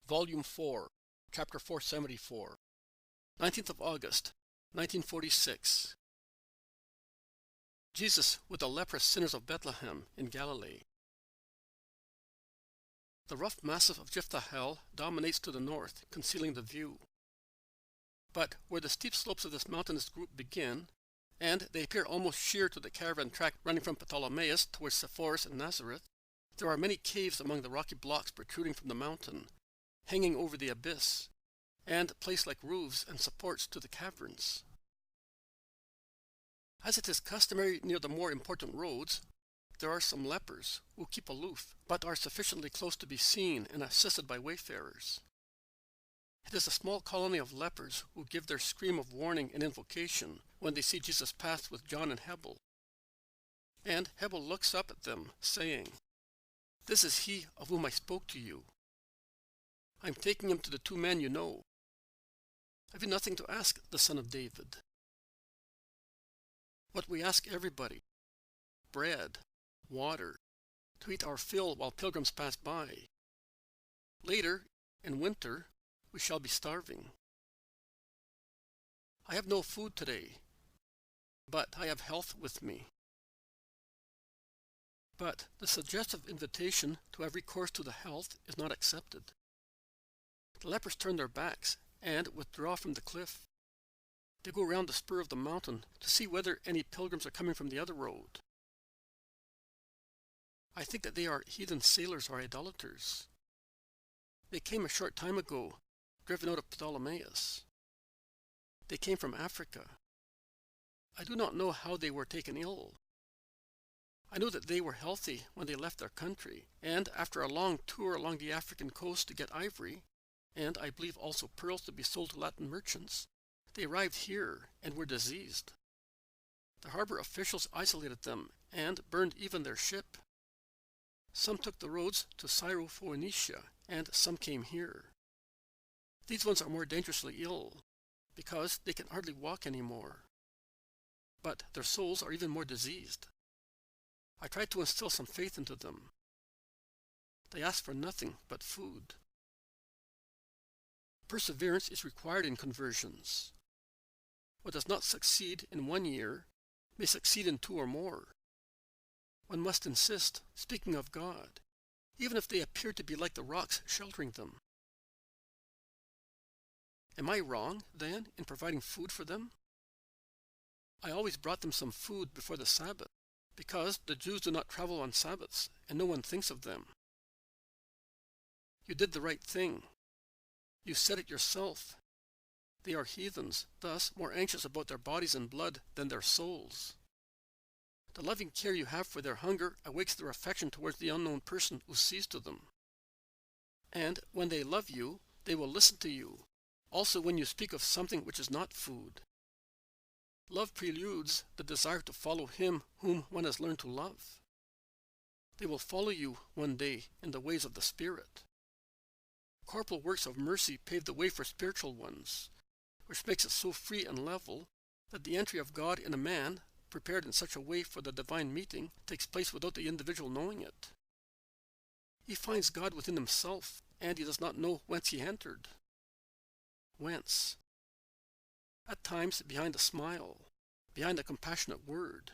Volume 4, Chapter 474, 19th of August, 1946. Jesus with the leprous sinners of Bethlehem in Galilee. The rough massif of Jephthahel dominates to the north, concealing the view. But where the steep slopes of this mountainous group begin, and they appear almost sheer to the caravan track running from Ptolemais towards Sepphoris and Nazareth, there are many caves among the rocky blocks protruding from the mountain, hanging over the abyss, and placed like roofs and supports to the caverns. As it is customary near the more important roads, there are some lepers who keep aloof, but are sufficiently close to be seen and assisted by wayfarers. It is a small colony of lepers who give their scream of warning and invocation when they see Jesus pass with John and Hebel. And Hebel looks up at them, saying, "This is he of whom I spoke to you. I am taking him to the two men you know. Have you nothing to ask the Son of David?" What we ask everybody: bread, water, to eat our fill while pilgrims pass by. Later, in winter, we shall be starving. I have no food today, but I have health with me. But the suggestive invitation to have recourse to the health is not accepted. The lepers turn their backs and withdraw from the cliff. They go round the spur of the mountain to see whether any pilgrims are coming from the other road. I think that they are heathen sailors or idolaters. They came a short time ago, driven out of Ptolemais. They came from Africa. I do not know how they were taken ill. I know that they were healthy when they left their country, and after a long tour along the African coast to get ivory, and I believe also pearls to be sold to Latin merchants, they arrived here and were diseased. The harbor officials isolated them and burned even their ship. Some took the roads to Syrophoenicia, and some came here. These ones are more dangerously ill, because they can hardly walk anymore. But their souls are even more diseased. I tried to instill some faith into them. They ask for nothing but food. Perseverance is required in conversions. What does not succeed in 1 year may succeed in 2 or more. One must insist, speaking of God, even if they appear to be like the rocks sheltering them. Am I wrong, then, in providing food for them? I always brought them some food before the Sabbath, because the Jews do not travel on Sabbaths, and no one thinks of them. You did the right thing. You said it yourself. They are heathens, thus more anxious about their bodies and blood than their souls. The loving care you have for their hunger awakes their affection towards the unknown person who sees to them. And when they love you, they will listen to you, also when you speak of something which is not food. Love preludes the desire to follow him whom one has learned to love. They will follow you one day in the ways of the Spirit. Corporal works of mercy pave the way for spiritual ones, which makes it so free and level that the entry of God in a man, prepared in such a way for the divine meeting, takes place without the individual knowing it. He finds God within himself, and he does not know whence he entered. Whence? At times, behind a smile, behind a compassionate word,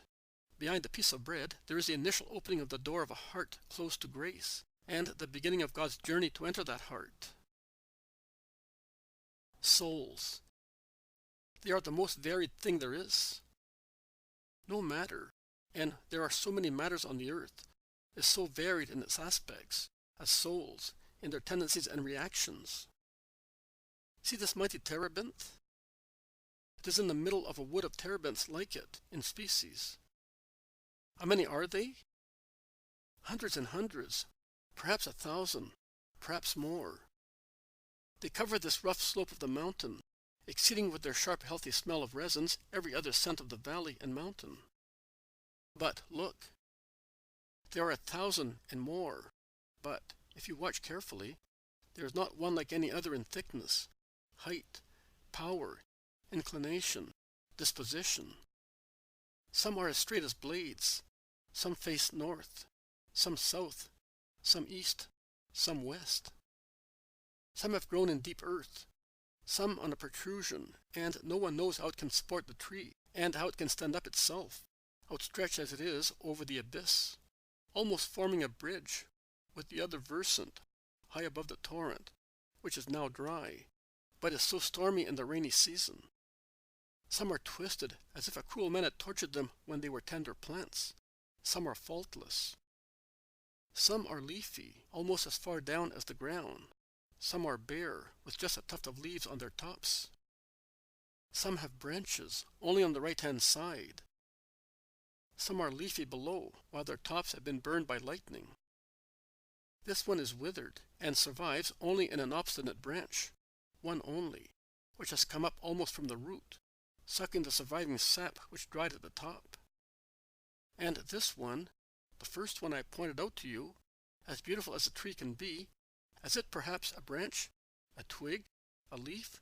behind a piece of bread, there is the initial opening of the door of a heart close to grace, and the beginning of God's journey to enter that heart. Souls. They are the most varied thing there is. No matter, and there are so many matters on the earth, is so varied in its aspects as souls, in their tendencies and reactions. See this mighty terebinth? It is in the middle of a wood of terebinths like it, in species. How many are they? Hundreds and hundreds, perhaps 1,000, perhaps more. They cover this rough slope of the mountain, exceeding with their sharp, healthy smell of resins every other scent of the valley and mountain. But look, there are 1,000 and more, but if you watch carefully, there is not one like any other in thickness, height, power, inclination, disposition. Some are as straight as blades, some face north, some south, some east, some west. Some have grown in deep earth, some on a protrusion, and no one knows how it can support the tree, and how it can stand up itself, outstretched as it is over the abyss, almost forming a bridge with the other versant, high above the torrent, which is now dry, but is so stormy in the rainy season. Some are twisted as if a cruel man had tortured them when they were tender plants. Some are faultless. Some are leafy, almost as far down as the ground. Some are bare, with just a tuft of leaves on their tops. Some have branches, only on the right-hand side. Some are leafy below, while their tops have been burned by lightning. This one is withered, and survives only in an obstinate branch, one only, which has come up almost from the root, sucking the surviving sap which dried at the top. And this one, the first one I pointed out to you, as beautiful as a tree can be, is it perhaps a branch, a twig, a leaf?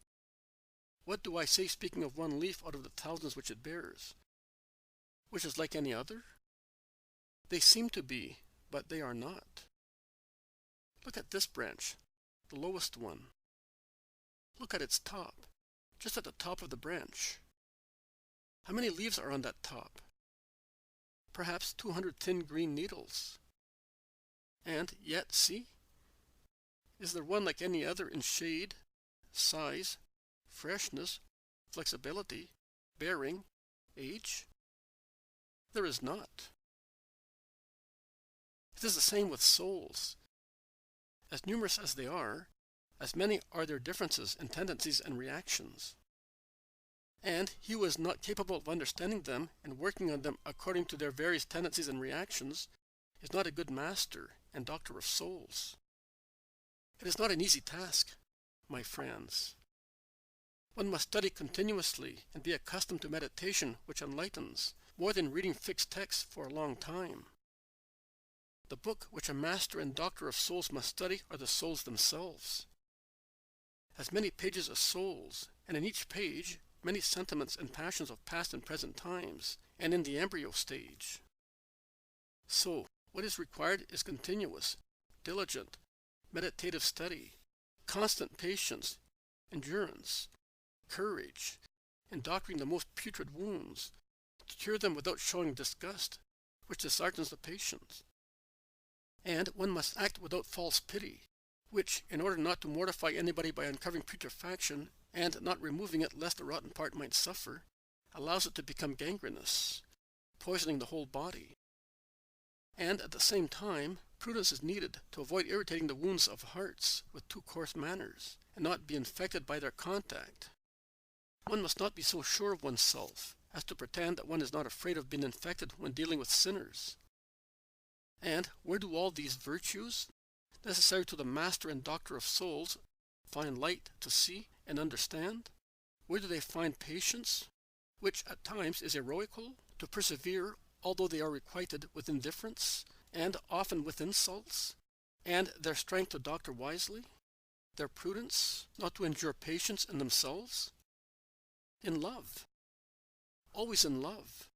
What do I say speaking of one leaf out of the thousands which it bears? Which is like any other? They seem to be, but they are not. Look at this branch, the lowest one. Look at its top, just at the top of the branch. How many leaves are on that top? Perhaps 200 thin green needles. And yet, see? Is there one like any other in shade, size, freshness, flexibility, bearing, age? There is not. It is the same with souls. As numerous as they are, as many are their differences in tendencies and reactions. And he who is not capable of understanding them and working on them according to their various tendencies and reactions is not a good master and doctor of souls. It is not an easy task, my friends. One must study continuously and be accustomed to meditation which enlightens, more than reading fixed texts for a long time. The book which a master and doctor of souls must study are the souls themselves. As many pages as souls, and in each page many sentiments and passions of past and present times, and in the embryo stage. So, what is required is continuous, diligent, meditative study, constant patience, endurance, courage, in doctoring the most putrid wounds, to cure them without showing disgust, which disheartens the patient. And one must act without false pity, which, in order not to mortify anybody by uncovering putrefaction, and not removing it lest the rotten part might suffer, allows it to become gangrenous, poisoning the whole body. And at the same time, prudence is needed to avoid irritating the wounds of hearts with too coarse manners, and not be infected by their contact. One must not be so sure of oneself as to pretend that one is not afraid of being infected when dealing with sinners. And where do all these virtues, necessary to the master and doctor of souls, find light to see and understand? Where do they find patience, which at times is heroical, to persevere although they are requited with indifference, and often with insults, and their strength to doctor wisely, their prudence not to endure patience in themselves? In love, always in love.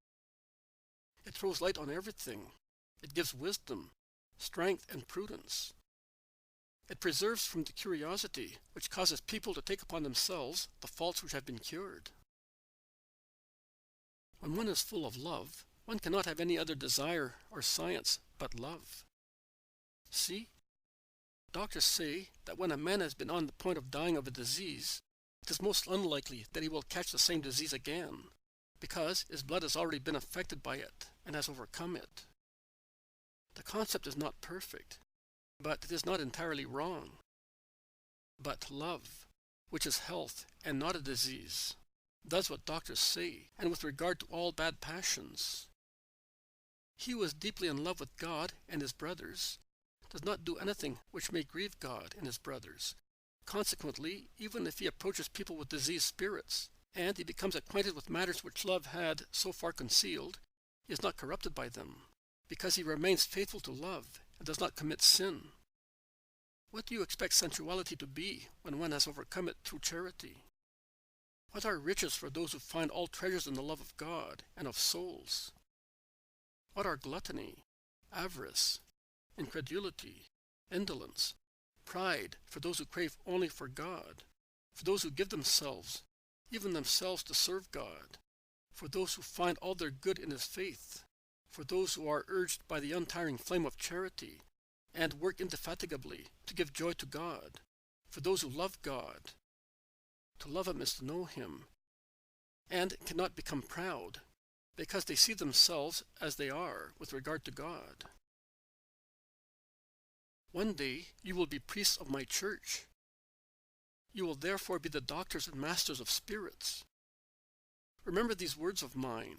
It throws light on everything. It gives wisdom, strength, and prudence. It preserves from the curiosity which causes people to take upon themselves the faults which have been cured. When one is full of love, one cannot have any other desire or science but love. See, doctors say that when a man has been on the point of dying of a disease, it is most unlikely that he will catch the same disease again, because his blood has already been affected by it and has overcome it. The concept is not perfect, but it is not entirely wrong. But love, which is health and not a disease, does what doctors say, and with regard to all bad passions. He who is deeply in love with God and his brothers does not do anything which may grieve God and his brothers. Consequently, even if he approaches people with diseased spirits, and he becomes acquainted with matters which love had so far concealed, he is not corrupted by them, because he remains faithful to love and does not commit sin. What do you expect sensuality to be when one has overcome it through charity? What are riches for those who find all treasures in the love of God and of souls? What are gluttony, avarice, incredulity, indolence, pride for those who crave only for God, for those who give themselves, even themselves, to serve God, for those who find all their good in His faith, for those who are urged by the untiring flame of charity and work indefatigably to give joy to God, for those who love God. To love Him is to know Him, and cannot become proud, because they see themselves as they are with regard to God. One day you will be priests of my church. You will therefore be the doctors and masters of spirits. Remember these words of mine.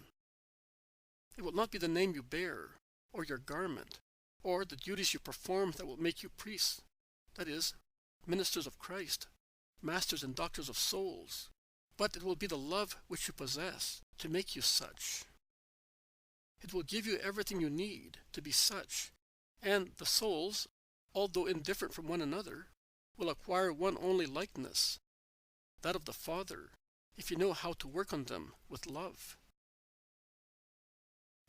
It will not be the name you bear, or your garment, or the duties you perform that will make you priests, that is, ministers of Christ, masters and doctors of souls, but it will be the love which you possess to make you such. It will give you everything you need to be such, and the souls, although indifferent from one another, will acquire one only likeness, that of the Father, if you know how to work on them with love.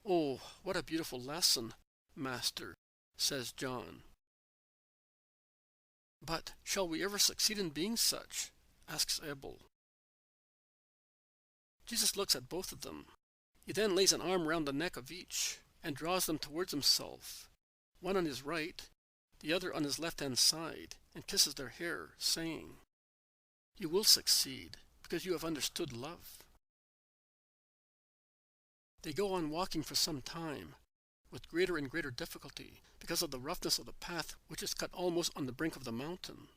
Oh, what a beautiful lesson, Master, says John. But shall we ever succeed in being such? Asks Abel. Jesus looks at both of them. He then lays an arm round the neck of each and draws them towards himself, one on his right, the other on his left-hand side, and kisses their hair, saying, "You will succeed, because you have understood love." They go on walking for some time, with greater and greater difficulty, because of the roughness of the path which is cut almost on the brink of the mountain.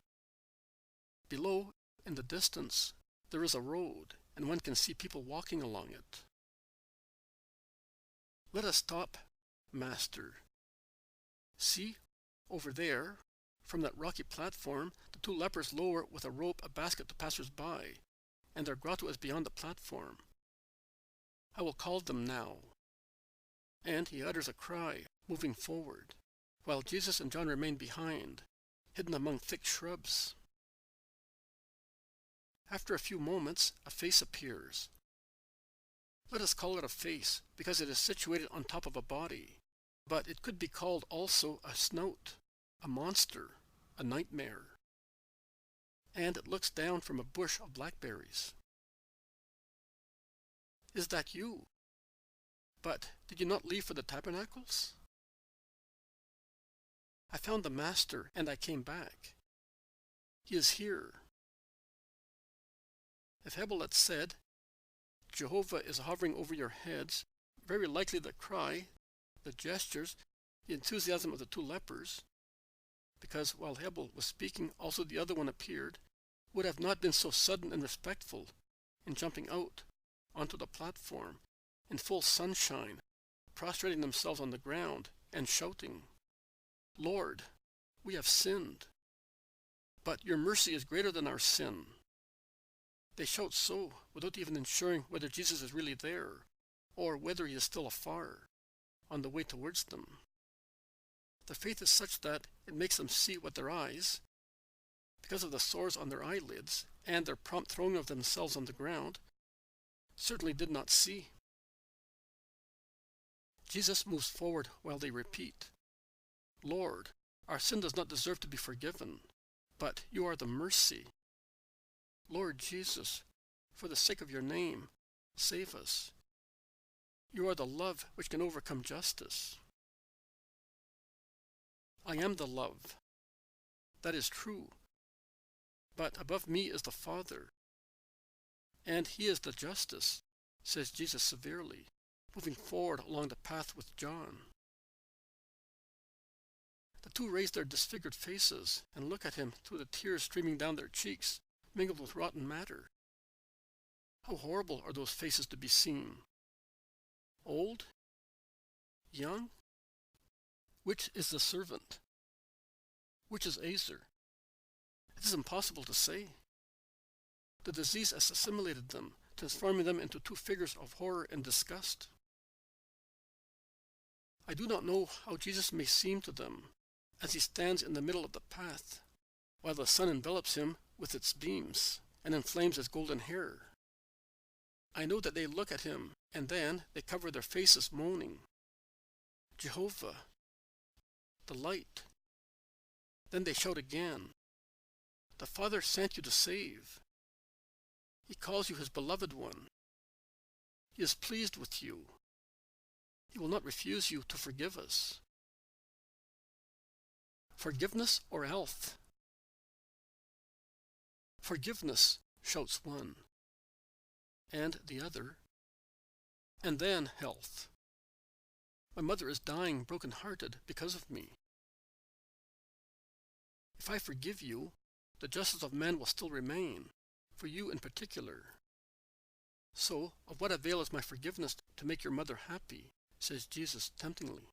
Below, in the distance, there is a road, and one can see people walking along it. "Let us stop, Master. See, over there, from that rocky platform, the two lepers lower with a rope a basket to passers-by, and their grotto is beyond the platform. I will call them now." And he utters a cry, moving forward, while Jesus and John remain behind, hidden among thick shrubs. After a few moments, a face appears. Let us call it a face, because it is situated on top of a body, but it could be called also a snout, a monster, a nightmare. And it looks down from a bush of blackberries. "Is that you? But did you not leave for the tabernacles?" "I found the Master, and I came back. He is here." If Abel had said, "Jehovah is hovering over your heads," very likely the cry, the gestures, the enthusiasm of the two lepers, because while Abel was speaking also the other one appeared, would have not been so sudden and respectful in jumping out onto the platform in full sunshine, prostrating themselves on the ground and shouting, "Lord, we have sinned, but your mercy is greater than our sin." They shout so without even ensuring whether Jesus is really there, or whether he is still afar, on the way towards them. Their faith is such that it makes them see what their eyes, because of the sores on their eyelids and their prompt throwing of themselves on the ground, certainly did not see. Jesus moves forward while they repeat, "Lord, our sin does not deserve to be forgiven, but you are the mercy. Lord Jesus, for the sake of your name, save us. You are the love which can overcome justice." "I am the love. That is true. But above me is the Father, and he is the justice," says Jesus severely, moving forward along the path with John. The two raise their disfigured faces and look at him through the tears streaming down their cheeks, mingled with rotten matter. How horrible are those faces to be seen! Old? Young? Which is the servant? Which is Azer? It is impossible to say. The disease has assimilated them, transforming them into two figures of horror and disgust. I do not know how Jesus may seem to them, as he stands in the middle of the path, while the sun envelops him with its beams and inflames his golden hair. I know that they look at him, and then they cover their faces, moaning, "Jehovah, the light, Then they shout again, "The Father sent you to save. He calls you his beloved one. He is pleased with you. He will not refuse you to forgive us." "Forgiveness or health?" "Forgiveness," shouts one, and the other, "and then health. My mother is dying broken-hearted because of me. If I forgive you, the justice of man will still remain, for you in particular. So, of what avail is my forgiveness to make your mother happy?" says Jesus temptingly,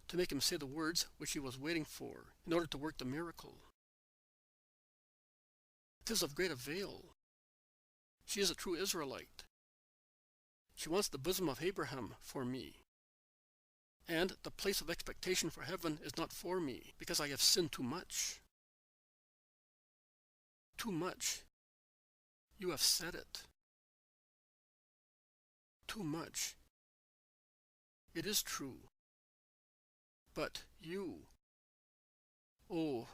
to make him say the words which he was waiting for in order to work the miracle. It is of great avail. She is a true Israelite. She wants the bosom of Abraham for me. And the place of expectation for heaven is not for me, because I have sinned too much. Too much. You have said it. Too much. It is true. But you, oh,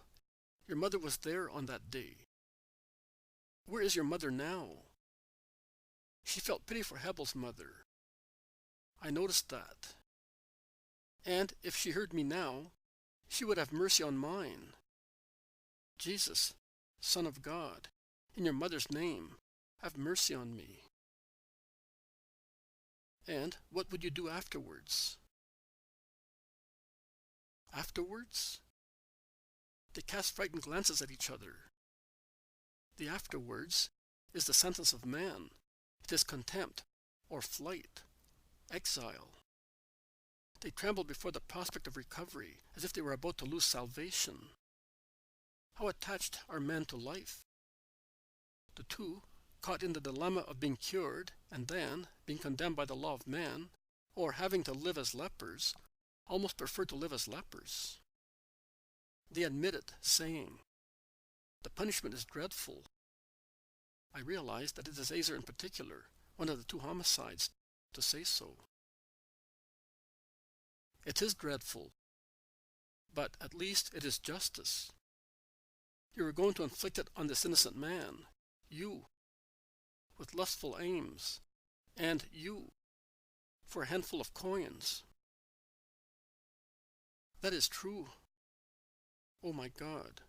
your mother was there on that day. Where is your mother now? She felt pity for Hebel's mother. I noticed that. And if she heard me now, she would have mercy on mine. Jesus, Son of God, in your mother's name, have mercy on me." And what would you do afterwards? Afterwards? They cast frightened glances at each other. The afterwards is the sentence of man. It is contempt, or flight, exile. They trembled before the prospect of recovery, as if they were about to lose salvation. How attached are men to life? The two, caught in the dilemma of being cured and then being condemned by the law of man, or having to live as lepers, almost prefer to live as lepers. They admit it, saying, "The punishment is dreadful." I realize that it is Azer in particular, one of the two homicides, to say so. It is dreadful, but at least it is justice. You are going to inflict it on this innocent man, you, with lustful aims, and you, for a handful of coins. That is true. Oh my God.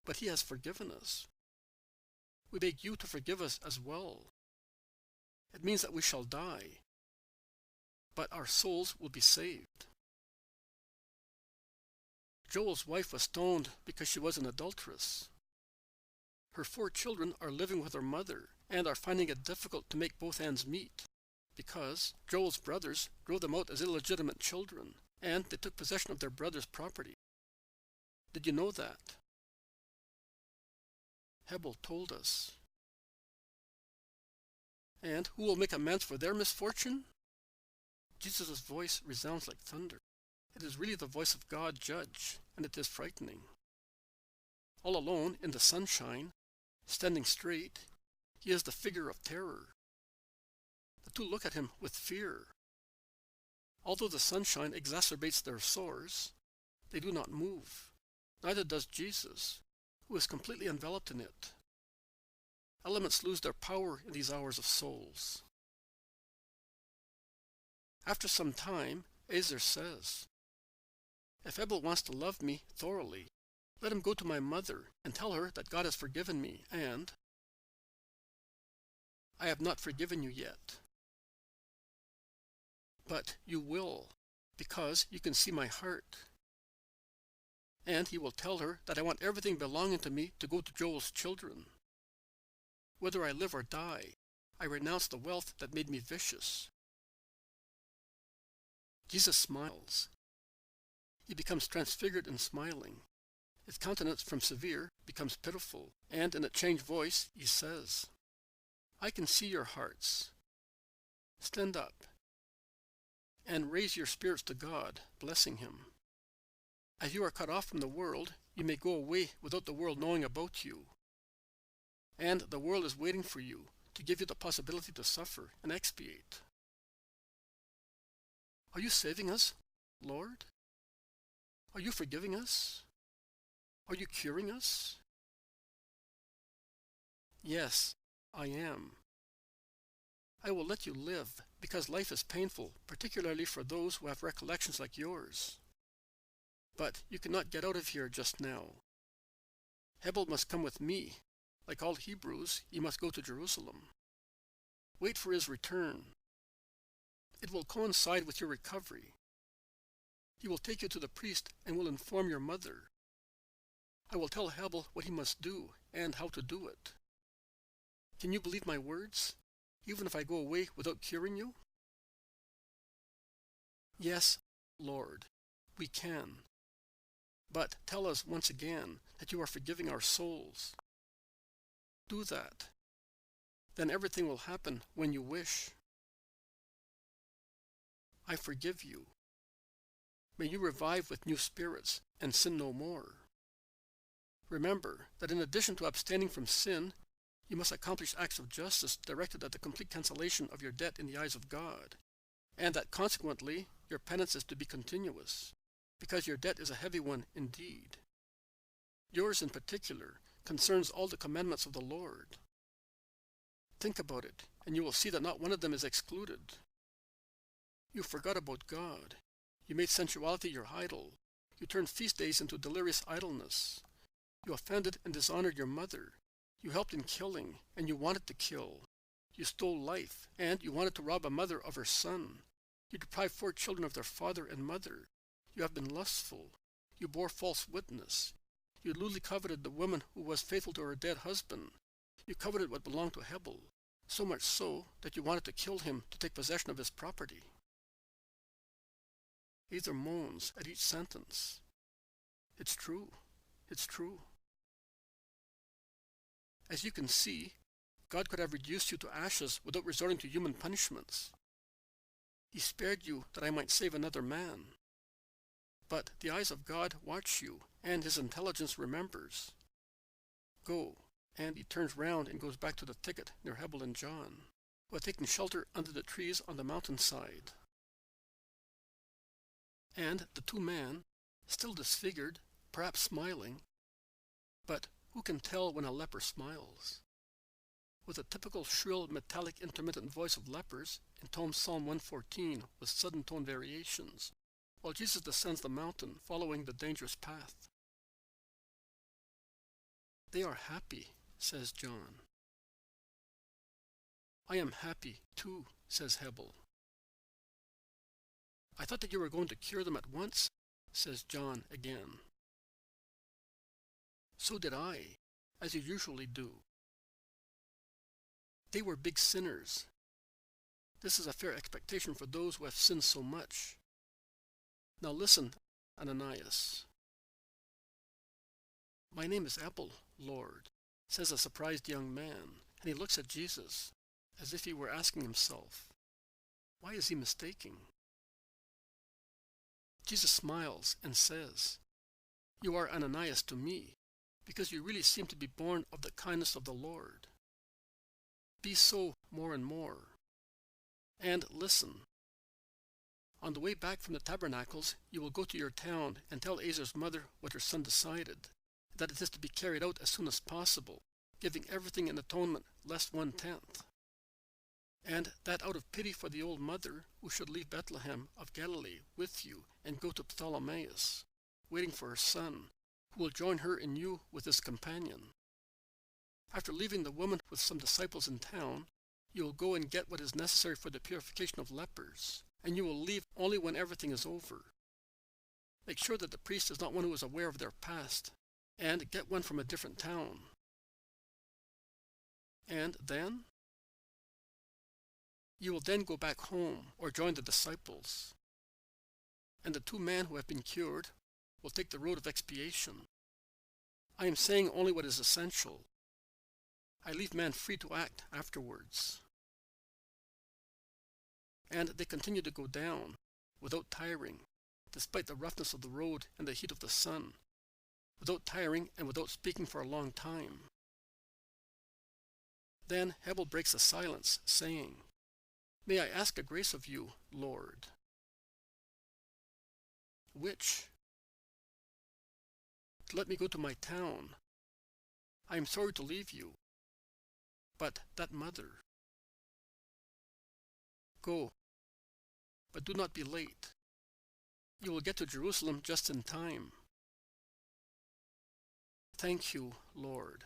But he has forgiven us. We beg you to forgive us as well. It means that we shall die, but our souls will be saved. Joel's wife was stoned because she was an adulteress. Her 4 children are living with her mother and are finding it difficult to make both ends meet, because Joel's brothers drove them out as illegitimate children, and they took possession of their brother's property. Did you know that? Hebel told us. And who will make amends for their misfortune? Jesus' voice resounds like thunder. It is really the voice of God Judge, and it is frightening. All alone in the sunshine, standing straight, he is the figure of terror. The two look at him with fear. Although the sunshine exacerbates their sores, they do not move. Neither does Jesus, who is completely enveloped in it. Elements lose their power in these hours of souls. After some time, Azer says, "If Hebel wants to love me thoroughly, let him go to my mother and tell her that God has forgiven me, and I have not forgiven you yet. But you will, because you can see my heart." And he will tell her that I want everything belonging to me to go to Joel's children. Whether I live or die, I renounce the wealth that made me vicious. Jesus smiles. He becomes transfigured in smiling. His countenance from severe becomes pitiful, and in a changed voice he says, "I can see your hearts. Stand up and raise your spirits to God, blessing him. As you are cut off from the world, you may go away without the world knowing about you. And the world is waiting for you to give you the possibility to suffer and expiate." Are you saving us, Lord? Are you forgiving us? Are you curing us? Yes, I am. I will let you live, because life is painful, particularly for those who have recollections like yours. But you cannot get out of here just now. Hebel must come with me. Like all Hebrews, he must go to Jerusalem. Wait for his return. It will coincide with your recovery. He will take you to the priest and will inform your mother. I will tell Hebel what he must do and how to do it. Can you believe my words, even if I go away without curing you? Yes, Lord, we can. But tell us once again that you are forgiving our souls. Do that. Then everything will happen when you wish. I forgive you. May you revive with new spirits and sin no more. Remember that in addition to abstaining from sin, you must accomplish acts of justice directed at the complete cancellation of your debt in the eyes of God, and that consequently your penance is to be continuous, because your debt is a heavy one indeed. Yours in particular concerns all the commandments of the Lord. Think about it, and you will see that not one of them is excluded. You forgot about God. You made sensuality your idol. You turned feast days into delirious idleness. You offended and dishonored your mother. You helped in killing, and you wanted to kill. You stole life, and you wanted to rob a mother of her son. You deprived 4 children of their father and mother. You have been lustful. You bore false witness. You lewdly coveted the woman who was faithful to her dead husband. You coveted what belonged to Hebel, so much so that you wanted to kill him to take possession of his property. Either moans at each sentence. It's true. It's true. As you can see, God could have reduced you to ashes without resorting to human punishments. He spared you that I might save another man. But the eyes of God watch you, and his intelligence remembers. Go, and he turns round and goes back to the thicket near Hebel and John, who had taken shelter under the trees on the mountainside. And the 2 men, still disfigured, perhaps smiling, but who can tell when a leper smiles? With a typical shrill, metallic, intermittent voice of lepers, intones Psalm 114 with sudden tone variations, while Jesus descends the mountain following the dangerous path. They are happy, says John. I am happy, too, says Hebel. I thought that you were going to cure them at once, says John again. So did I, as you usually do. They were big sinners. This is a fair expectation for those who have sinned so much. Now listen, Ananias. My name is Abel, Lord, says a surprised young man, and he looks at Jesus, as if he were asking himself, why is he mistaking? Jesus smiles and says, you are Ananias to me, because you really seem to be born of the kindness of the Lord. Be so more and more. And listen. On the way back from the tabernacles, you will go to your town and tell Azar's mother what her son decided, that it is to be carried out as soon as possible, giving everything in atonement less 1/10. And that out of pity for the old mother, who should leave Bethlehem of Galilee with you and go to Ptolemais, waiting for her son, who will join her in you with his companion. After leaving the woman with some disciples in town, you will go and get what is necessary for the purification of lepers, and you will leave only when everything is over. Make sure that the priest is not one who is aware of their past, and get one from a different town. And then? You will then go back home or join the disciples. And the 2 men who have been cured will take the road of expiation. I am saying only what is essential. I leave man free to act afterwards. And they continue to go down, without tiring, despite the roughness of the road and the heat of the sun, without tiring and without speaking for a long time. Then Hebel breaks the silence, saying, may I ask a grace of you, Lord? Which? to let me go to my town. I am sorry to leave you. But that mother. Go, but do not be late. You will get to Jerusalem just in time. Thank you, Lord.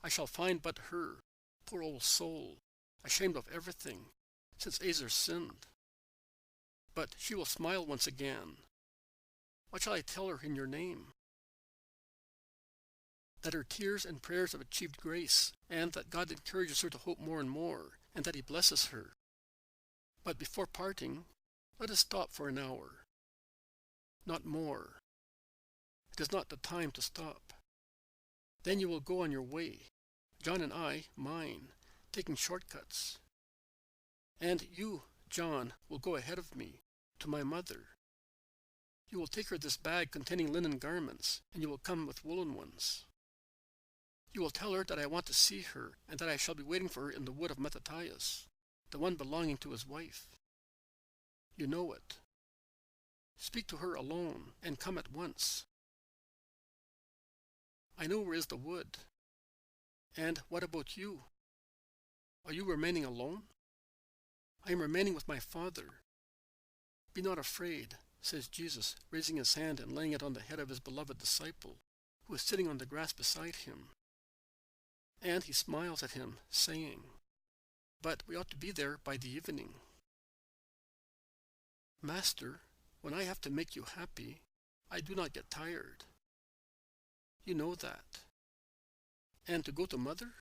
I shall find but her, poor old soul, ashamed of everything, since Azer sinned. But she will smile once again. What shall I tell her in your name? That her tears and prayers have achieved grace, and that God encourages her to hope more and more, and that he blesses her. But before parting, let us stop for an hour. Not more. It is not the time to stop. Then you will go on your way, John and I, mine, taking shortcuts. And you, John, will go ahead of me, to my mother. You will take her this bag containing linen garments, and you will come with woolen ones. You will tell her that I want to see her, and that I shall be waiting for her in the wood of Mattathias, the one belonging to his wife. You know it. Speak to her alone, and come at once. I know where is the wood. And what about you? Are you remaining alone? I am remaining with my Father. Be not afraid, says Jesus, raising his hand and laying it on the head of his beloved disciple, who is sitting on the grass beside him. And he smiles at him, saying, But we ought to be there by the evening. Master, when I have to make you happy, I do not get tired. You know that. And to go to Mother?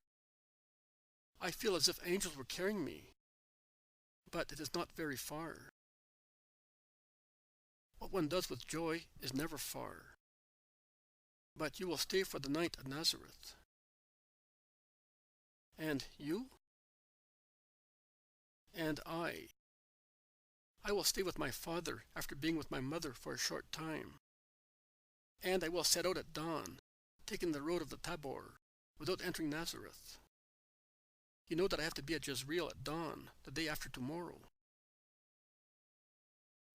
I feel as if angels were carrying me, but it is not very far. What one does with joy is never far. But you will stay for the night at Nazareth. And you? And I will stay with my father after being with my mother for a short time. And I will set out at dawn, taking the road of the Tabor, without entering Nazareth. You know that I have to be at Jezreel at dawn, the day after tomorrow.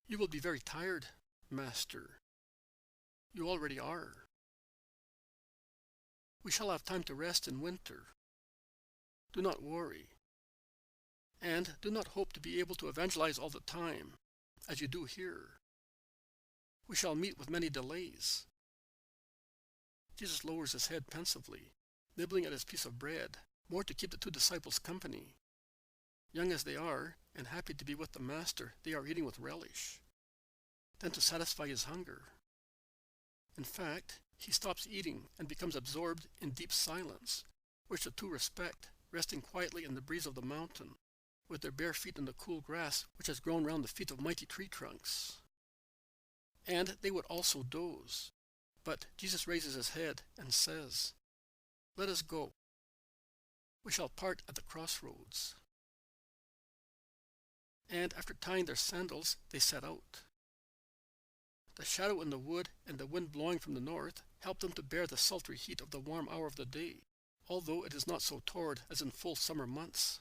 You will be very tired, Master. You already are. We shall have time to rest in winter. Do not worry. And do not hope to be able to evangelize all the time, as you do here. We shall meet with many delays. Jesus lowers his head pensively, nibbling at his piece of bread, more to keep the two disciples company. Young as they are, and happy to be with the Master, they are eating with relish. Then to satisfy his hunger. In fact, he stops eating and becomes absorbed in deep silence, which the two respect, resting quietly in the breeze of the mountain, with their bare feet in the cool grass which has grown round the feet of mighty tree trunks. And they would also doze. But Jesus raises his head and says, Let us go. We shall part at the crossroads. And after tying their sandals, they set out. The shadow in the wood and the wind blowing from the north help them to bear the sultry heat of the warm hour of the day, although it is not so torrid as in full summer months.